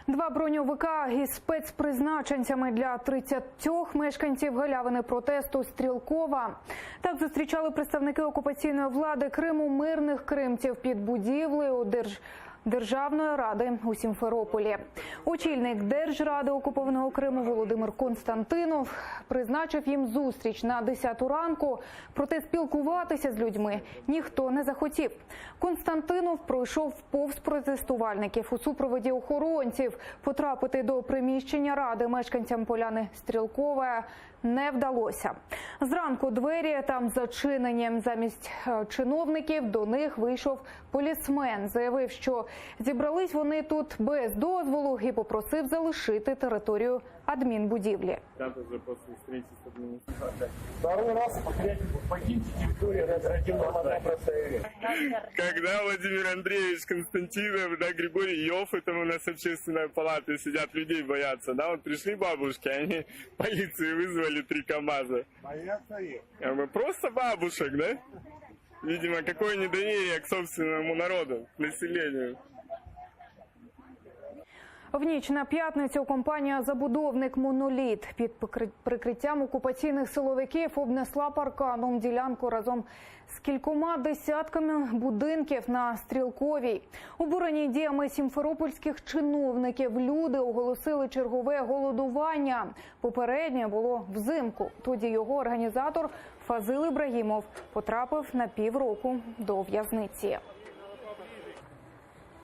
Два броньовика із спецпризначенцями для 30 мешканців галявини протесту Стрілкова. Так зустрічали представники окупаційної влади Криму мирних кримців під будівлею Державної ради у Сімферополі. Очільник Держради окупованого Криму Володимир Константинов призначив їм зустріч на 10-ту ранку, проте спілкуватися з людьми ніхто не захотів. Константинов пройшов повз протестувальників у супроводі охоронців. Потрапити до приміщення ради мешканцям поляни Стрілкове не вдалося. Зранку двері там зачинені. Замість чиновників до них вийшов полісмен. Заявив, що зібрались вони тут без дозволу і попросив залишити територію адмінбудівлі. Второй раз покиньте территорию радиоактивного процесса. Когда Владимир Андреевич Константинов, да, Григорий Йофф, там у нас общественная палата, сидят, людей боятся, да, вот пришли бабушки, они полицию вызвали 3 КАМАЗа. Боятся их. А мы просто бабушек, да? Видимо, какое недоверие к собственному народу, к населению. В ніч на п'ятницю компанія «Забудовник Моноліт» під прикриттям окупаційних силовиків обнесла парканом ділянку разом з кількома десятками будинків на Стрілковій. Обурені діями сімферопольських чиновників люди оголосили чергове голодування. Попереднє було взимку. Тоді його організатор Фазил Ібрагімов потрапив на півроку до в'язниці.